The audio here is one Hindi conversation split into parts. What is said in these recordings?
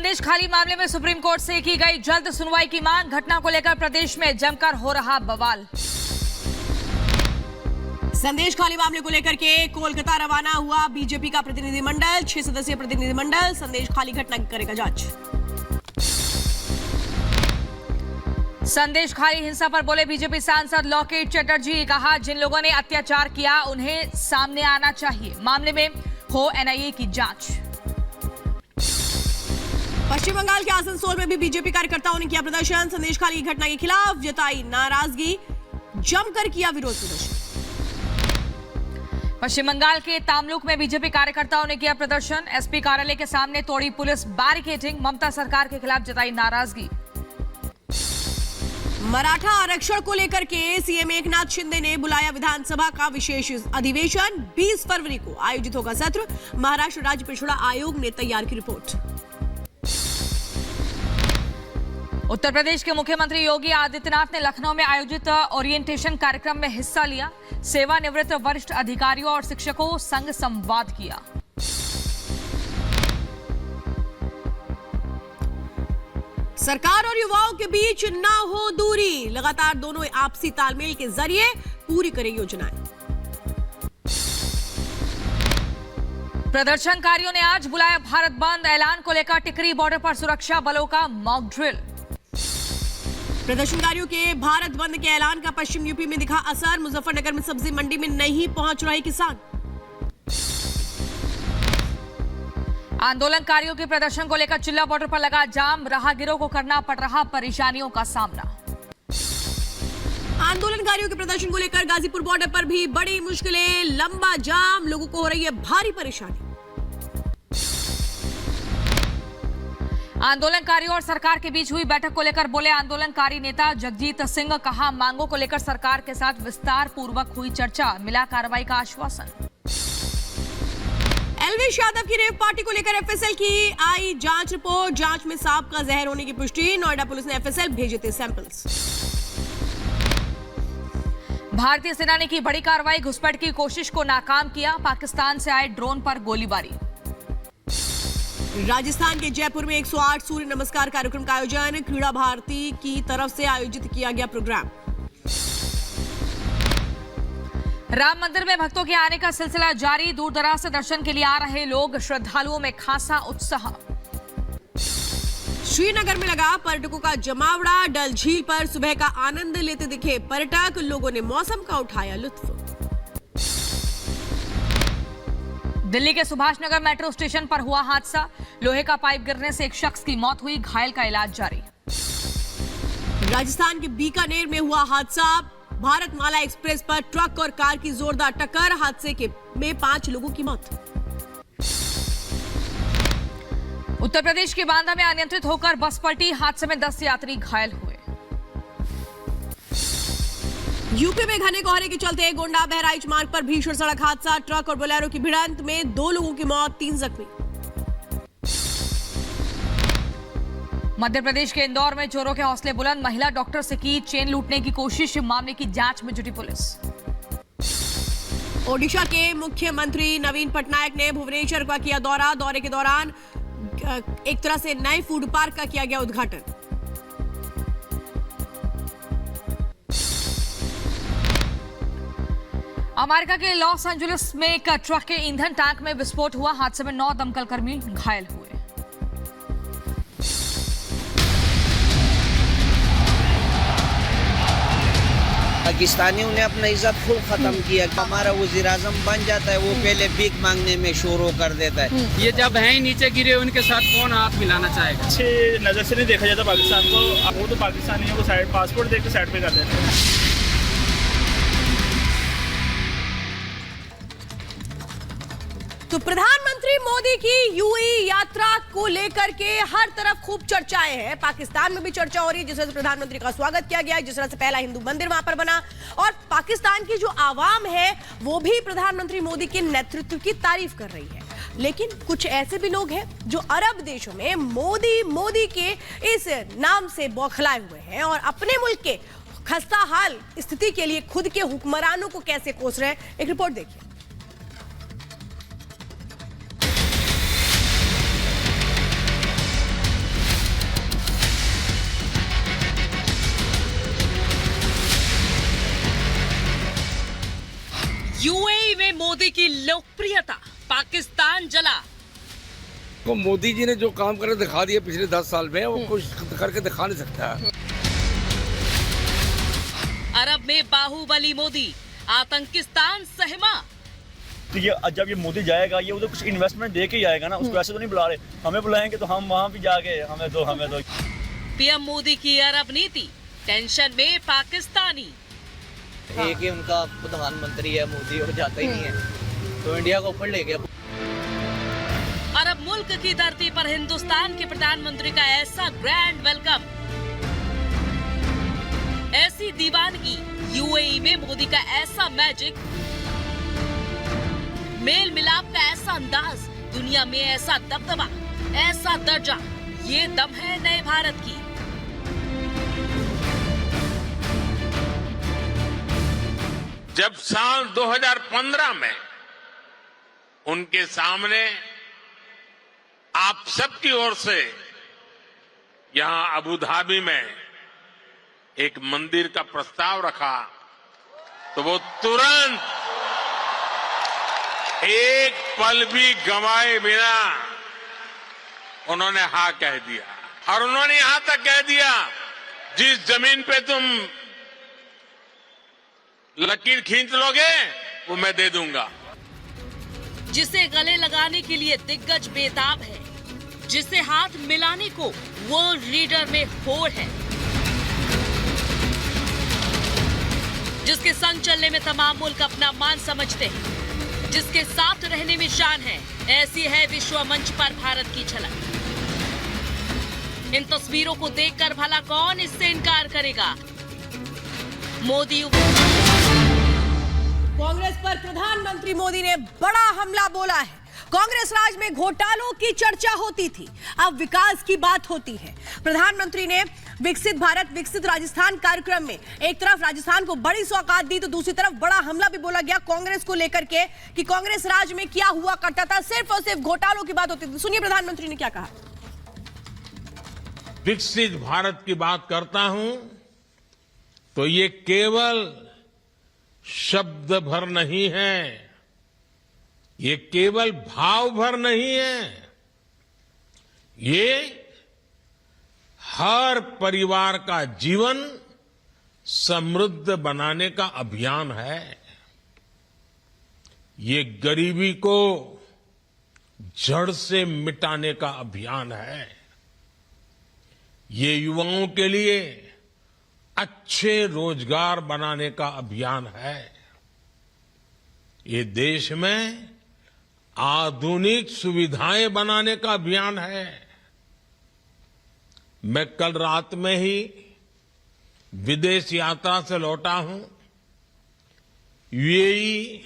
संदेश खाली मामले में सुप्रीम कोर्ट से की गई जल्द सुनवाई की मांग। घटना को लेकर प्रदेश में जमकर हो रहा बवाल। संदेश खाली मामले को लेकर के कोलकाता रवाना हुआ बीजेपी का प्रतिनिधिमंडल। 6 सदस्यीय प्रतिनिधिमंडल संदेश खाली घटना की करेगा जांच। संदेश खाली हिंसा पर बोले बीजेपी सांसद लोकेट चटर्जी। कहा, जिन लोगों ने अत्याचार किया उन्हें सामने आना चाहिए। मामले में हो एनआईए की जांच। पश्चिम बंगाल के आसनसोल में भी बीजेपी कार्यकर्ताओं ने किया प्रदर्शन। संदेश खाली की घटना के खिलाफ जताई नाराजगी, जमकर किया विरोध प्रदर्शन। पश्चिम बंगाल के तामलुक में बीजेपी कार्यकर्ताओं ने किया प्रदर्शन। एसपी कार्यालय के सामने तोड़ी पुलिस बैरिकेडिंग। ममता सरकार के खिलाफ जताई नाराजगी। मराठा आरक्षण को लेकर के सीएम एकनाथ शिंदे ने बुलाया विधानसभा का विशेष अधिवेशन। 20 फरवरी को आयोजित होगा सत्र। महाराष्ट्र राज्य पिछड़ा आयोग ने तैयार की रिपोर्ट। उत्तर प्रदेश के मुख्यमंत्री योगी आदित्यनाथ ने लखनऊ में आयोजित ओरिएंटेशन कार्यक्रम में हिस्सा लिया। सेवानिवृत्त वरिष्ठ अधिकारियों और शिक्षकों संग संवाद किया। सरकार और युवाओं के बीच ना हो दूरी। लगातार दोनों आपसी तालमेल के जरिए पूरी करें योजनाएं। प्रदर्शनकारियों ने आज बुलाया भारत बंद। ऐलान को लेकर टिकरी बॉर्डर पर सुरक्षा बलों का मॉक ड्रिल। प्रदर्शनकारियों के भारत बंद के ऐलान का पश्चिम यूपी में दिखा असर। मुजफ्फरनगर में सब्जी मंडी में नहीं पहुंच रहे किसान। आंदोलनकारियों के प्रदर्शन को लेकर चिल्ला बॉर्डर पर लगा जाम। राहगीरों को करना पड़ रहा परेशानियों का सामना। आंदोलनकारियों के प्रदर्शन को लेकर गाजीपुर बॉर्डर पर भी बड़ी मुश्किलें। लंबा जाम, लोगों को हो रही है भारी परेशानी। आंदोलनकारियों और सरकार के बीच हुई बैठक को लेकर बोले आंदोलनकारी नेता जगजीत सिंह। कहा, मांगों को लेकर सरकार के साथ विस्तार पूर्वक हुई चर्चा। मिला कार्रवाई का आश्वासन। एलविश यादव की रेव पार्टी को लेकर एफएसएल की आई जांच रिपोर्ट। जांच में सांप का जहर होने की पुष्टि। नोएडा पुलिस ने एफएसएल भेजे थे सैंपल्स। भारतीय सेना ने की बड़ी कार्रवाई। घुसपैठ की कोशिश को नाकाम किया। पाकिस्तान से आए ड्रोन पर गोलीबारी। राजस्थान के जयपुर में 108 सूर्य नमस्कार कार्यक्रम का आयोजन। क्रीड़ा भारती की तरफ से आयोजित किया गया प्रोग्राम। राम मंदिर में भक्तों के आने का सिलसिला जारी। दूर दराज से दर्शन के लिए आ रहे लोग। श्रद्धालुओं में खासा उत्साह। श्रीनगर में लगा पर्यटकों का जमावड़ा। डल झील पर सुबह का आनंद लेते दिखे पर्यटक। लोगों ने मौसम का उठाया लुत्फ। दिल्ली के सुभाष नगर मेट्रो स्टेशन पर हुआ हादसा। लोहे का पाइप गिरने से एक शख्स की मौत हुई। घायल का इलाज जारी। राजस्थान के बीकानेर में हुआ हादसा। भारतमाला एक्सप्रेस पर ट्रक और कार की जोरदार टक्कर। हादसे में 5 लोगों की मौत। उत्तर प्रदेश के बांदा में अनियंत्रित होकर बस पलटी। हादसे में 10 यात्री घायल हुए। यूपी में घने कोहरे के चलते गोंडा बहराइच मार्ग पर भीषण सड़क हादसा। ट्रक और बोलेरो की भिड़ंत में 2 लोगों की मौत, 3 जख्मी। मध्य प्रदेश के इंदौर में चोरों के हौसले बुलंद। महिला डॉक्टर से की चेन लूटने की कोशिश। मामले की जांच में जुटी पुलिस। ओडिशा के मुख्यमंत्री नवीन पटनायक ने भुवनेश्वर का किया दौरा। दौरे के दौरान एक तरह से नए फूड पार्क का किया गया उद्घाटन। अमेरिका के लॉस एंजलिस में एक ट्रक के ईंधन टैंक में विस्फोट हुआ। हादसे में 9 दमकल कर्मी घायल हुए। पाकिस्तानियों ने अपना इज्जत फुल खत्म किया। हमारा वज़ीर आज़म बन जाता है, वो पहले भीख मांगने में शुरू कर देता है। ये जब है नीचे गिरे, उनके साथ कौन हाथ मिलाना चाहेगा। अच्छे नजर से नहीं देखा जाता पाकिस्तान को। वो तो पाकिस्तानियों को साइड पासपोर्ट देकर साइड पे कर देते हैं। तो प्रधानमंत्री मोदी की यूएई यात्रा को लेकर के हर तरफ खूब चर्चाएं हैं। पाकिस्तान में भी चर्चा हो रही है, जिस तरह से प्रधानमंत्री का स्वागत किया गया, जिस तरह से पहला हिंदू मंदिर वहां पर बना। और पाकिस्तान की जो आवाम है वो भी प्रधानमंत्री मोदी के नेतृत्व की तारीफ कर रही है। लेकिन कुछ ऐसे भी लोग हैं जो अरब देशों में मोदी के इस नाम से बौखलाए हुए हैं और अपने मुल्क के खस्ता हाल स्थिति के लिए खुद के हुक्मरानों को कैसे कोस रहे हैं। एक रिपोर्ट देखिए। यूएई में मोदी की लोकप्रियता, पाकिस्तान जला। को मोदी जी ने जो काम कर दिखा दिया पिछले 10 साल में, वो कुछ करके दिखा नहीं सकता। अरब में बाहुबली मोदी, आतंकिस्तान सहमा। तो ये जब ये मोदी जाएगा, ये उधर कुछ इन्वेस्टमेंट दे के ही आएगा ना, उसको ऐसे तो नहीं बुला रहे। हमें बुलाएंगे तो हम वहाँ भी जाके हमें दो। पीएम मोदी की अरब नीति, टेंशन में पाकिस्तानी। एक ही उनका प्रधानमंत्री है मोदी, और जाता ही नहीं है, तो इंडिया को ऊपर ले गया। अरब मुल्क की धरती पर हिंदुस्तान के प्रधानमंत्री का ऐसा ग्रैंड वेलकम, ऐसी दीवानगी, यूएई में मोदी का ऐसा मैजिक, मेल मिलाप का ऐसा अंदाज, दुनिया में ऐसा दबदबा, ऐसा दर्जा, ये दम है नए भारत की। जब साल 2015 में उनके सामने आप सबकी ओर से यहां अबू धाबी में एक मंदिर का प्रस्ताव रखा, तो वो तुरंत एक पल भी गंवाए बिना उन्होंने हाँ कह दिया। और उन्होंने यहां तक कह दिया, जिस जमीन पे तुम लकीर खींच लोगे वो मैं दे दूंगा। जिसे गले लगाने के लिए दिग्गज बेताब है, जिसे हाथ मिलाने को वर्ल्ड लीडर में होड़ है, जिसके संग चलने में तमाम मुल्क अपना मान समझते हैं, जिसके साथ रहने में शान है, ऐसी है विश्व मंच पर भारत की झलक। इन तस्वीरों को देखकर भला कौन इससे इनकार करेगा। मोदी कांग्रेस पर प्रधानमंत्री मोदी ने बड़ा हमला बोला है। कांग्रेस राज में घोटालों की चर्चा होती थी, अब विकास की बात होती है। प्रधानमंत्री ने विकसित भारत विकसित राजस्थान कार्यक्रम में एक तरफ राजस्थान को बड़ी सौगात दी, तो दूसरी तरफ बड़ा हमला भी बोला गया कांग्रेस को लेकर के कि कांग्रेस राज में क्या हुआ करता था, सिर्फ और सिर्फ घोटालों की बात होती थी। सुनिए प्रधानमंत्री ने क्या कहा। विकसित भारत की बात करता हूं तो ये केवल शब्द भर नहीं है, ये केवल भाव भर नहीं है, ये हर परिवार का जीवन समृद्ध बनाने का अभियान है। ये गरीबी को जड़ से मिटाने का अभियान है। ये युवाओं के लिए अच्छे रोजगार बनाने का अभियान है। ये देश में आधुनिक सुविधाएं बनाने का अभियान है। मैं कल रात में ही विदेश यात्रा से लौटा हूं। यूएई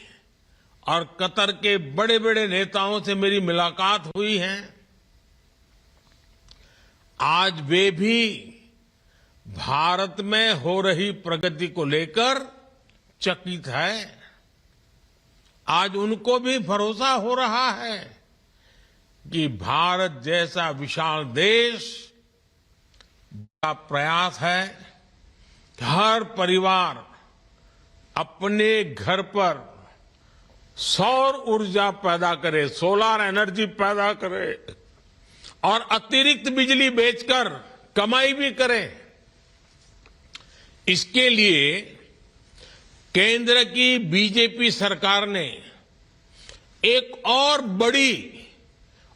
और कतर के बड़े बड़े नेताओं से मेरी मुलाकात हुई है। आज वे भी भारत में हो रही प्रगति को लेकर चकित है। आज उनको भी भरोसा हो रहा है कि भारत जैसा विशाल देश का प्रयास है कि हर परिवार अपने घर पर सौर ऊर्जा पैदा करे, सोलर एनर्जी पैदा करे और अतिरिक्त बिजली बेचकर कमाई भी करे। इसके लिए केंद्र की बीजेपी सरकार ने एक और बड़ी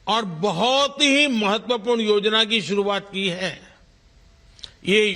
और बहुत ही महत्वपूर्ण योजना की शुरुआत की है। ये